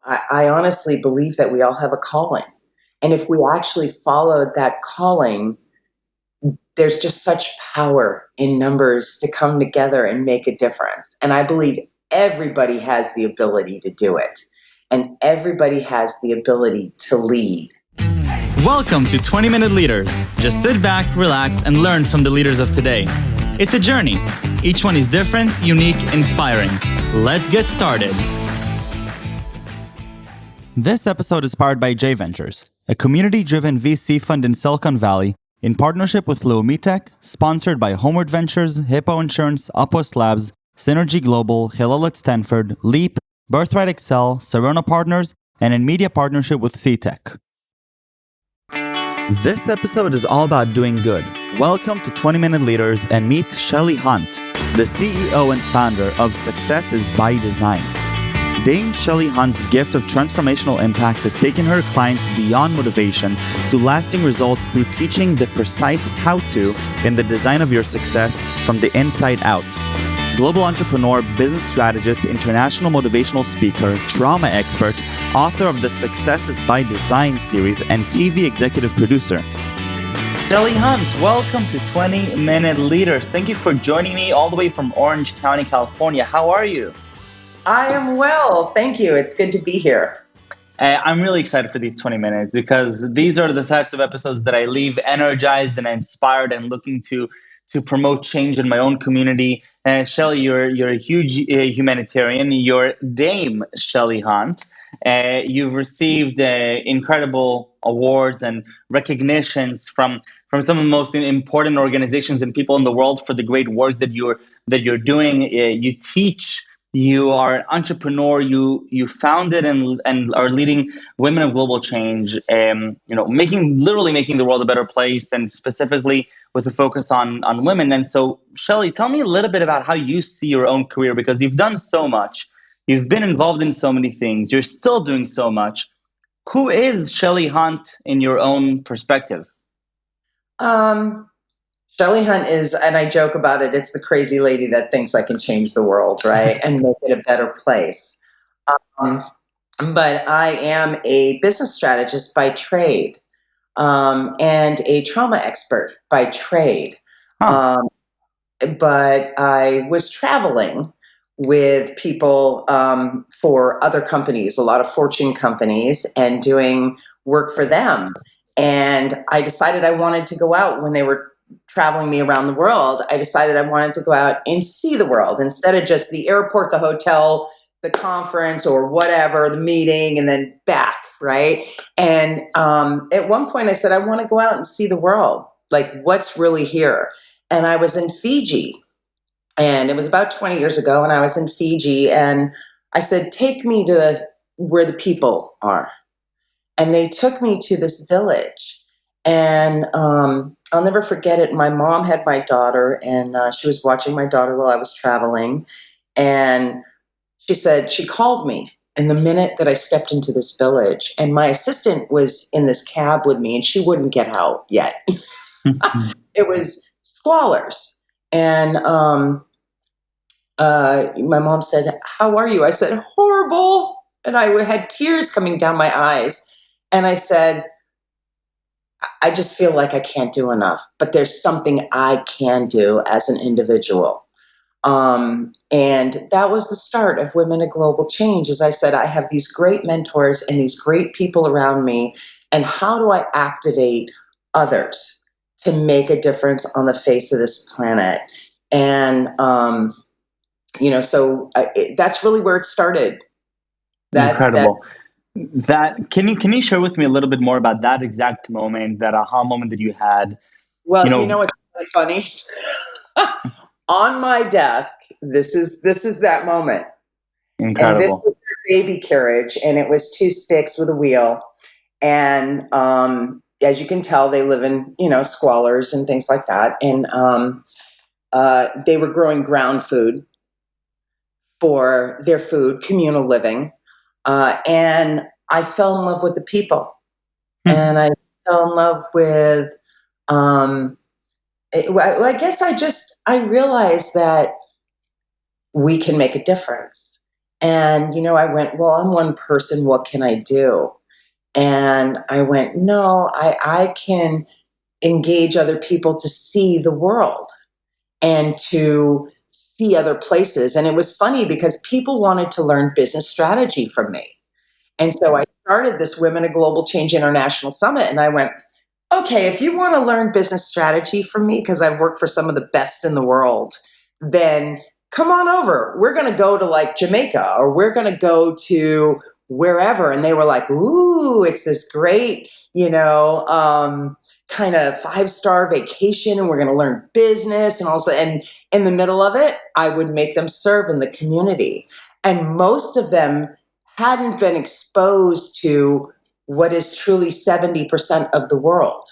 I honestly believe that we all have a calling. And if we actually followed that calling, there's just such power in numbers to come together and make a difference. And I believe everybody has the ability to do it. And everybody has the ability to lead. Welcome to 20-Minute Leaders. Just sit back, relax, and learn from the leaders of today. It's a journey. Each one is different, unique, inspiring. Let's get started. This episode is powered by J Ventures, a community-driven VC fund in Silicon Valley in partnership with Leumitech, sponsored by Homeward Ventures, Hippo Insurance, Upwest Labs, Synergy Global, Hillel at Stanford, Leap, Birthright Excel, Serona Partners, and in media partnership with CTech. This episode is all about doing good. Welcome to 20-Minute Leaders and meet Shellie Hunt, the CEO and founder of Success is by Design. Dame Shellie Hunt's gift of transformational impact has taken her clients beyond motivation to lasting results through teaching the precise how-to in the design of your success from the inside out. Global entrepreneur, business strategist, international motivational speaker, trauma expert, author of the Success is by Design series, and TV executive producer. Shellie Hunt, welcome to 20-Minute Leaders. Thank you for joining me all the way from Orange County, California. How are you? I am well. Thank you. It's good to be here. I'm really excited for these 20 minutes because these are the types of episodes that I leave energized and inspired and looking to promote change in my own community. Shelley, you're a huge humanitarian. You're Dame Shellie Hunt. You've received incredible awards and recognitions from some of the most important organizations and people in the world for the great work that you're doing. You teach. You are an entrepreneur. You founded and are leading Women of Global Change. Making the world a better place, and specifically with a focus on women. And so, Shelley, tell me a little bit about how you see your own career, because you've done so much. You've been involved in so many things. You're still doing so much. Who is Shellie Hunt in your own perspective? Shellie Hunt is, and I joke about it, it's the crazy lady that thinks I can change the world, right? And make it a better place. But I am a business strategist by trade, and a trauma expert by trade. Huh. But I was traveling with people for other companies, a lot of Fortune companies, and doing work for them. And I decided I wanted to go out when they were traveling me around the world. I decided I wanted to go out and see the world instead of just the airport, the hotel, the conference, or whatever, the meeting, and then back, right? And at one point I said, I want to go out and see the world, like what's really here. And I was in Fiji, and it was about 20 years ago, and I was in Fiji, and I said, take me to where the people are. And they took me to this village. And I'll never forget it. My mom had my daughter, and she was watching my daughter while I was traveling. And she called me in the minute that I stepped into this village. And my assistant was in this cab with me, and she wouldn't get out yet. It was squalors. And my mom said, how are you? I said, horrible. And I had tears coming down my eyes. And I said, I just feel like I can't do enough, but there's something I can do as an individual. And that was the start of Women of Global Change. As I said, I have these great mentors and these great people around me. And how do I activate others to make a difference on the face of this planet? And, that's really where it started. Incredible. Can you share with me a little bit more about that exact moment, that aha moment that you had? Well, it's really funny. On my desk, this is that moment. Incredible. And this was their baby carriage, and it was two sticks with a wheel. And as you can tell, they live in squalors and things like that. And they were growing ground food for their food, communal living. And I fell in love with the people. And I fell in love with, I guess I realized that we can make a difference. And, I went, well, I'm one person. What can I do? And I went, no, I can engage other people to see the world and to see other places. And it was funny because people wanted to learn business strategy from me. And so I started this Women of Global Change International Summit. And I went, okay, if you want to learn business strategy from me, because I've worked for some of the best in the world, then come on over. We're going to go to like Jamaica, or we're going to go to wherever. And they were like, ooh, it's this great, kind of 5-star vacation, and we're going to learn business. And also, and in the middle of it, I would make them serve in the community. And most of them hadn't been exposed to what is truly 70% of the world.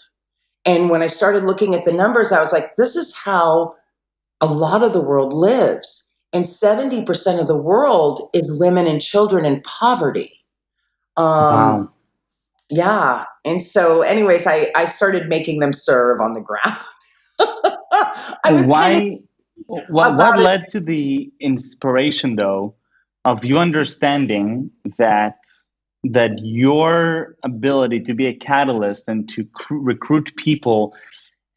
And when I started looking at the numbers, I was like, this is how a lot of the world lives. And 70% of the world is women and children in poverty. Wow. Yeah. And so, anyways, I started making them serve on the ground. I was kind of Why? What about it. led to the inspiration, though, of you understanding that your ability to be a catalyst and to recruit people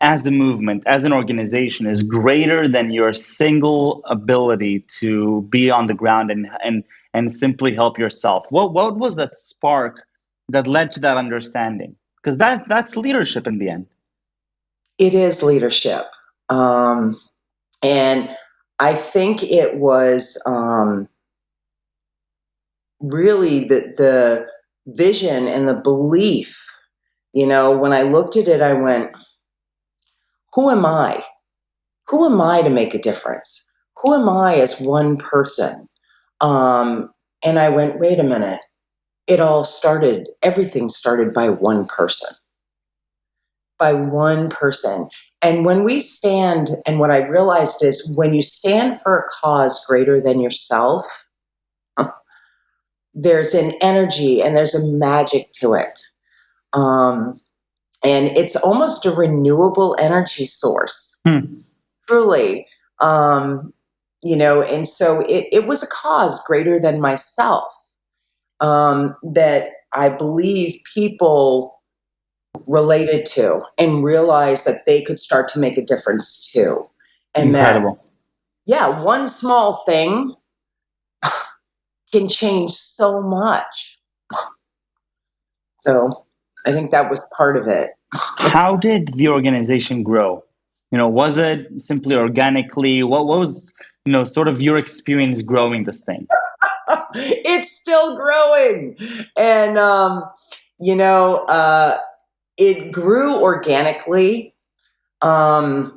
as a movement, as an organization, is greater than your single ability to be on the ground and simply help yourself? What was that spark that led to that understanding? Because that's leadership in the end. It is leadership. And I think it was really the vision and the belief. When I looked at it, I went, who am I? Who am I to make a difference? Who am I as one person? And I went, wait a minute. Everything started by one person. By one person. And when we stand, and what I realized is when you stand for a cause greater than yourself, there's an energy and there's a magic to it. And it's almost a renewable energy source, truly. And so it was a cause greater than myself, that I believe people related to and realized that they could start to make a difference too. And Incredible. that, one small thing can change so much. So I think that was part of it. How did the organization grow? Was it simply organically? What was, sort of your experience growing this thing? It's still growing. And, it grew organically. I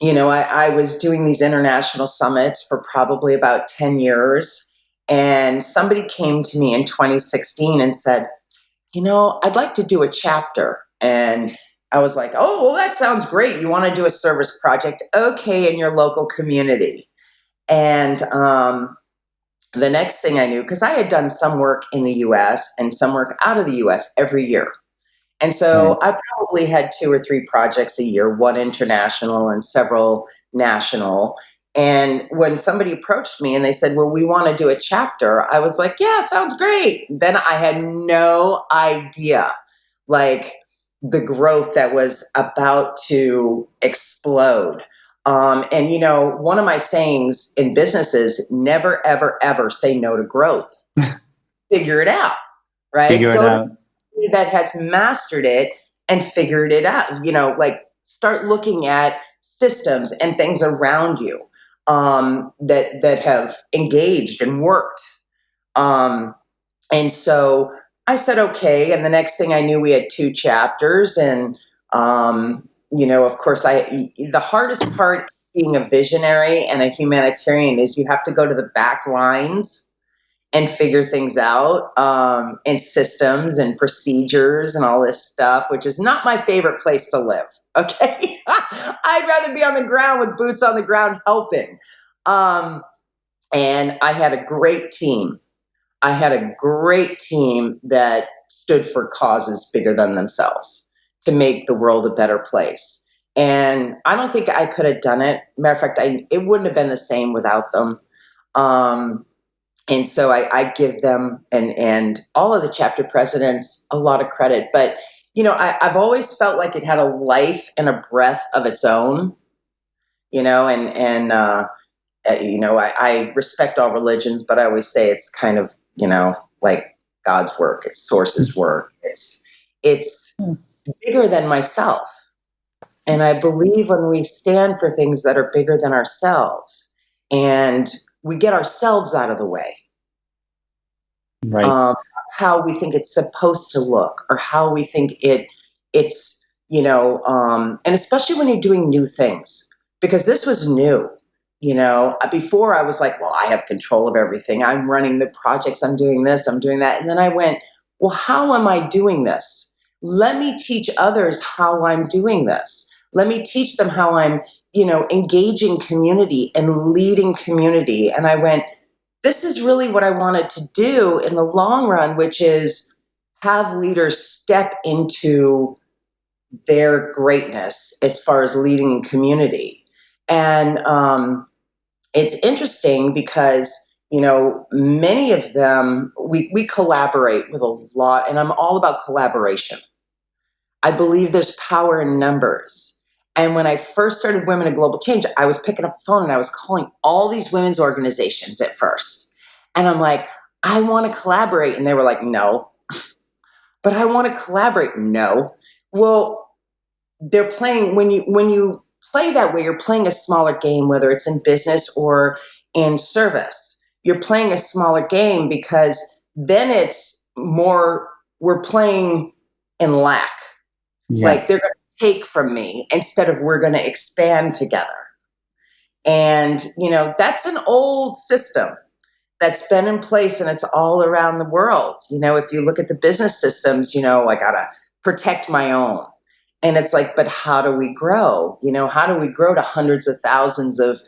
was doing these international summits for probably about 10 years. And somebody came to me in 2016 and said, I'd like to do a chapter. And I was like, oh, well, that sounds great. You want to do a service project? Okay, in your local community. And the next thing I knew, because I had done some work in the US and some work out of the US every year. And so I probably had 2 or 3 projects a year, one international and several national. And when somebody approached me and they said, well, we want to do a chapter, I was like, yeah, sounds great. Then I had no idea, like, the growth that was about to explode. And one of my sayings in business is never, ever, ever say no to growth. Figure it out, right? Figure it Go to out. that has mastered it and figured it out, like start looking at systems and things around you that have engaged and worked. And so I said, okay. And the next thing I knew, we had 2 chapters. And, of course, the hardest part being a visionary and a humanitarian is you have to go to the back lines and figure things out, and systems and procedures and all this stuff, which is not my favorite place to live. Okay. I'd rather be on the ground with boots on the ground helping. And I had a great team. That stood for causes bigger than themselves to make the world a better place. And I don't think I could have done it. Matter of fact, it wouldn't have been the same without them. And so I give them and all of the chapter presidents a lot of credit. But, I've always felt like it had a life and a breath of its own, I respect all religions, but I always say it's kind of, like God's work, it's source's work. It's bigger than myself. And I believe when we stand for things that are bigger than ourselves and we get ourselves out of the way, Right. how we think it's supposed to look or how we think it's, and especially when you're doing new things, because this was new. Before I was like, well, I have control of everything. I'm running the projects. I'm doing this. I'm doing that. And then I went, well, how am I doing this? Let me teach others how I'm doing this. Let me teach them how I'm, engaging community and leading community. And I went, this is really what I wanted to do in the long run, which is have leaders step into their greatness as far as leading community. And it's interesting because, many of them, we collaborate with a lot, and I'm all about collaboration. I believe there's power in numbers. And when I first started Women in Global Change, I was picking up the phone and I was calling all these women's organizations at first. And I'm like, I want to collaborate. And they were like, no. But I want to collaborate. No. Well, they're playing when you play that way, you're playing a smaller game, whether it's in business or in service. You're playing a smaller game because then it's more we're playing in lack. Like they're Yes. going to take from me instead of we're going to expand together. And, that's an old system that's been in place and it's all around the world. If you look at the business systems, I got to protect my own. And it's like, but how do we grow? How do we grow to hundreds of thousands of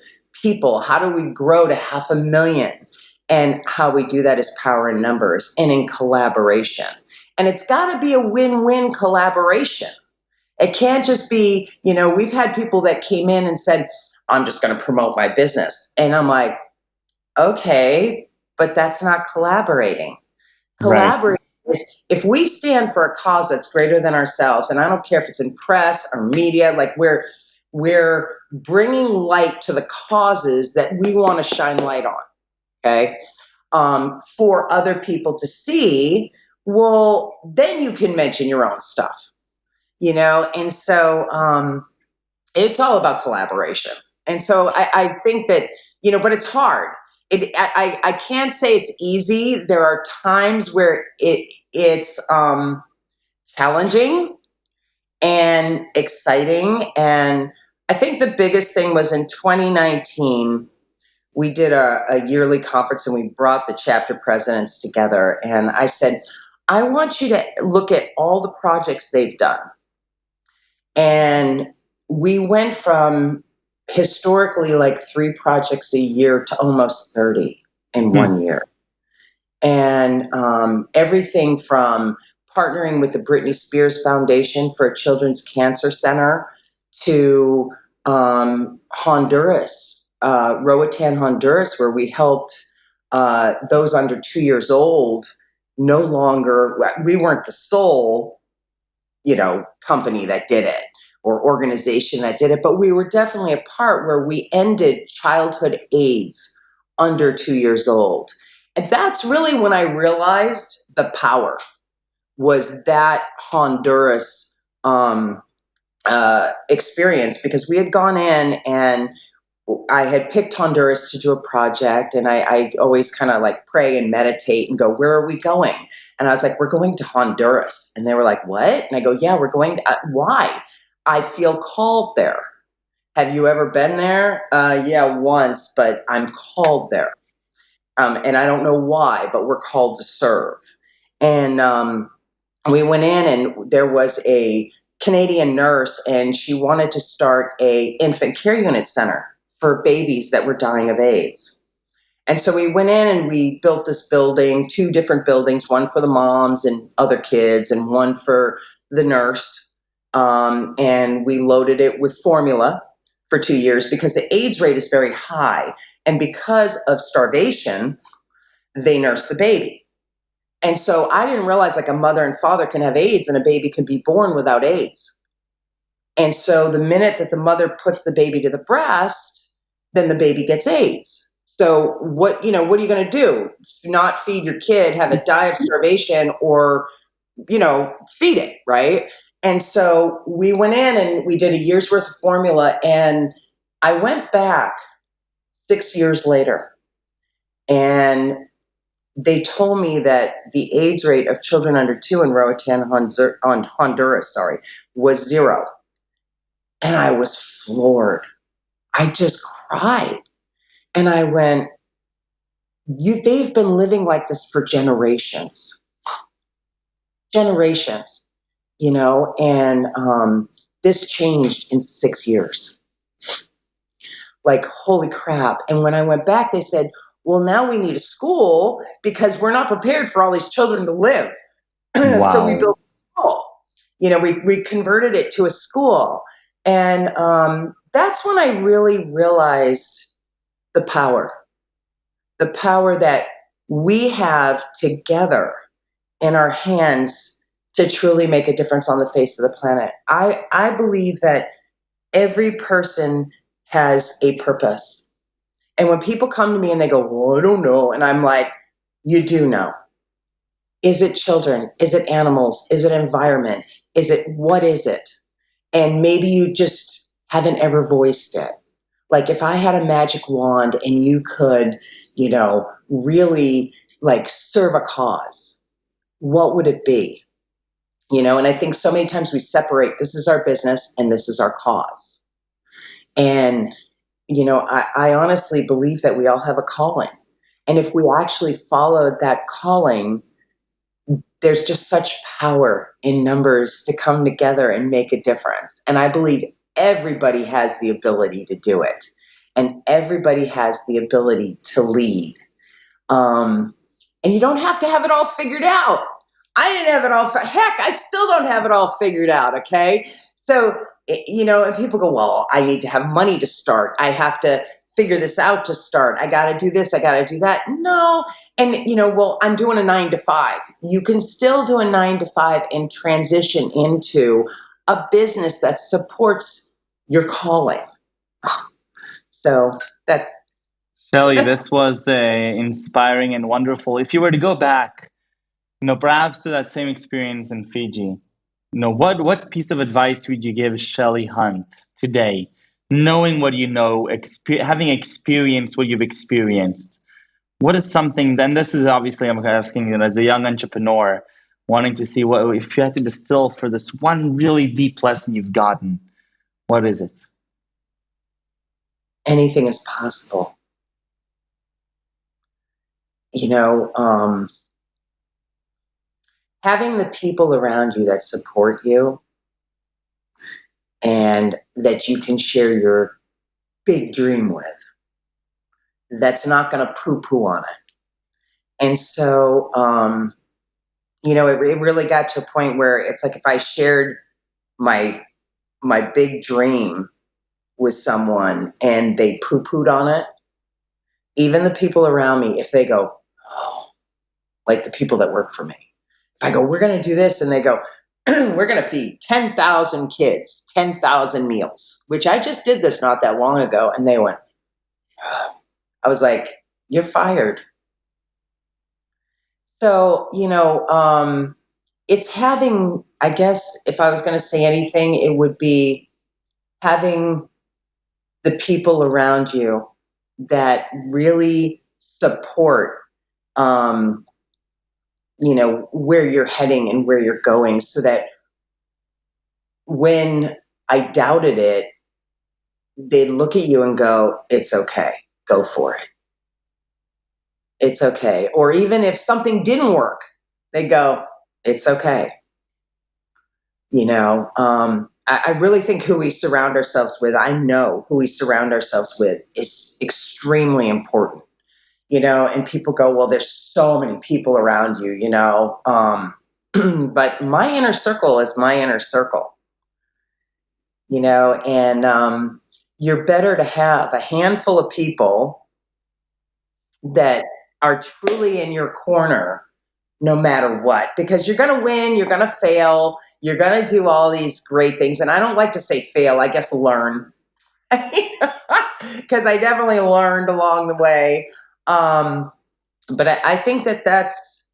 people? How do we grow to 500,000? And how we do that is power in numbers and in collaboration. And it's got to be a win-win collaboration. It can't just be, we've had people that came in and said, I'm just going to promote my business. And I'm like, okay, but that's not collaborating. Right. Collaborating is if we stand for a cause that's greater than ourselves, and I don't care if it's in press or media, like we're bringing light to the causes that we want to shine light on, okay, for other people to see, well, then you can mention your own stuff, and so it's all about collaboration. And so I think that, but it's hard. I can't say it's easy. There are times where it's challenging and exciting. And I think the biggest thing was in 2019, we did a yearly conference and we brought the chapter presidents together. And I said, I want you to look at all the projects they've done. And we went from historically like 3 projects a year to almost 30 in 1 year. And everything from partnering with the Britney Spears Foundation for a children's cancer center to Honduras, Roatan, Honduras, where we helped those under 2 years old. No longer, we weren't the sole, company that did it or organization that did it, but we were definitely a part where we ended childhood AIDS under 2 years old. And that's really when I realized the power was that Honduras experience, because we had gone in and I had picked Honduras to do a project, and I always kind of like pray and meditate and go, where are we going? And I was like, we're going to Honduras. And they were like, what? And I go, yeah, we're going to, why? I feel called there. Have you ever been there? Yeah, once, but I'm called there. And I don't know why, but we're called to serve. And we went in and there was a Canadian nurse and she wanted to start a infant care unit center for babies that were dying of AIDS. And so we went in and we built this building, 2 different buildings, one for the moms and other kids and one for the nurse. And we loaded it with formula for 2 years because the AIDS rate is very high. And because of starvation, they nurse the baby. And so I didn't realize like a mother and father can have AIDS and a baby can be born without AIDS. And so the minute that the mother puts the baby to the breast, then the baby gets AIDS. So what are you going to do? Not feed your kid, have it die of starvation, or, feed it, right? And so we went in and we did a year's worth of formula. And I went back 6 years later, and they told me that the AIDS rate of children under 2 in Roatan, Honduras, was 0. And I was floored. I just cried. And I went, they've been living like this for generations. Generations, and this changed in 6 years. Like, holy crap. And when I went back, they said, well, now we need a school because we're not prepared for all these children to live. Wow. So we built a school. We converted it to a school. And that's when I really realized the power that we have together in our hands to truly make a difference on the face of the planet. I believe that every person has a purpose. And when people come to me and they go, well, I don't know. And I'm like, you do know. Is it children? Is it animals? Is it environment? What is it? And maybe you just haven't ever voiced it. Like if I had a magic wand and you could, really like serve a cause, what would it be? And I think so many times we separate, this is our business and this is our cause. And, I honestly believe that we all have a calling. And if we actually followed that calling, there's just such power in numbers to come together and make a difference. And I believe everybody has the ability to do it. And everybody has the ability to lead. And you don't have to have it all figured out. I didn't have it all. Heck, I still don't have it all figured out. Okay. So, and people go, well, I need to have money to start. I have to figure this out to start. I got to do this. I got to do that. No. And, well, I'm doing a 9 to 5. You can still do a 9 to 5 and transition into a business that supports your calling. So that. Shelly, this was inspiring and wonderful. If you were to go back, perhaps to that same experience in Fiji, what piece of advice would you give Shellie Hunt today, knowing what you know, having experienced what you've experienced? What is something, then this is obviously, I'm asking as a young entrepreneur, wanting to see what, if you had to distill for this one really deep lesson you've gotten, what is it? Anything is possible. Having the people around you that support you and that you can share your big dream with, that's not going to poo-poo on it. And so, it really got to a point where it's like if I shared my big dream with someone and they poo-pooed on it, even the people around me, if they go, oh, like the people that work for me, if I go, we're going to do this, and they go, we're going to feed 10,000 kids, 10,000 meals, which I just did this not that long ago. And they went, oh. I was like, you're fired. So, it's having, I guess, if I was going to say anything, it would be having the people around you that really support, where you're heading and where you're going, so that when I doubted it, they'd look at you and go, it's okay, go for it. It's okay. Or even if something didn't work, they go, it's okay. I really think who we surround ourselves with, I know who we surround ourselves with is extremely important, and people go, well, there's so many people around you, but my inner circle is my inner circle, and you're better to have a handful of people that are truly in your corner no matter what, because you're going to win, you're going to fail, you're going to do all these great things. And I don't like to say fail, I guess learn, because I definitely learned along the way. But I think that that's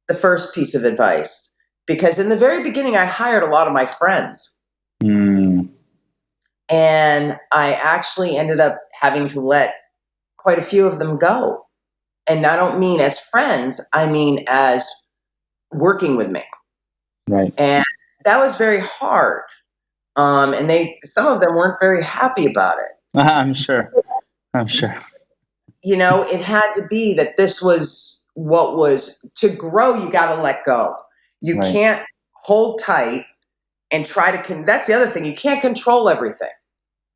the first piece of advice, because in the very beginning, I hired a lot of my friends. And I actually ended up having to let quite a few of them go. And I don't mean as friends, I mean as working with me. Right. And that was very hard. And some of them weren't very happy about it. I'm sure. You know, it had to be that this was what was to grow. You got to let go. You Right. can't hold tight and try to, that's the other thing. You can't control everything.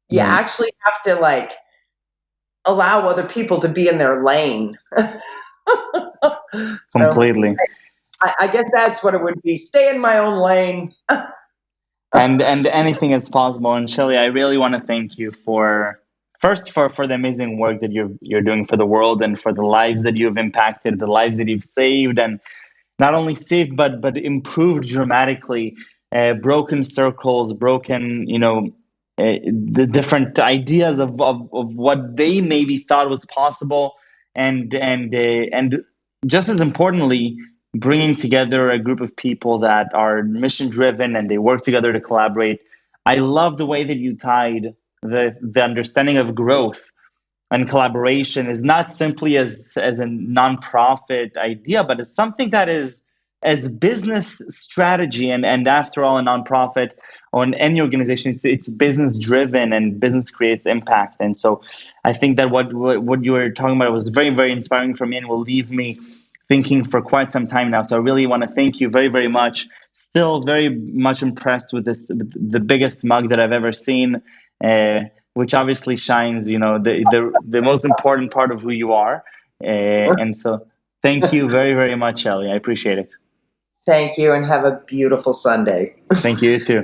You Right. actually have to like allow other people to be in their lane. Completely. So I guess that's what it would be. Stay in my own lane. and anything is possible. And Shelley, I really want to thank you for the amazing work that you're doing for the world and for the lives that you've impacted, the lives that you've saved, and not only saved but improved dramatically. Broken circles, broken, the different ideas of what they maybe thought was possible, and just as importantly, bringing together a group of people that are mission driven and they work together to collaborate. I love the way that you tied the understanding of growth and collaboration is not simply as a nonprofit idea, but it's something that is as business strategy. And after all, a nonprofit or any organization, it's business driven, and business creates impact. And so I think that what you were talking about was very, very inspiring for me, and will leave me thinking for quite some time now. So I really want to thank you very, very much. Still very much impressed with the biggest mug that I've ever seen. Which obviously shines, the most important part of who you are. And so thank you very, very much, Shelly. I appreciate it. Thank you, and have a beautiful Sunday. Thank you, too.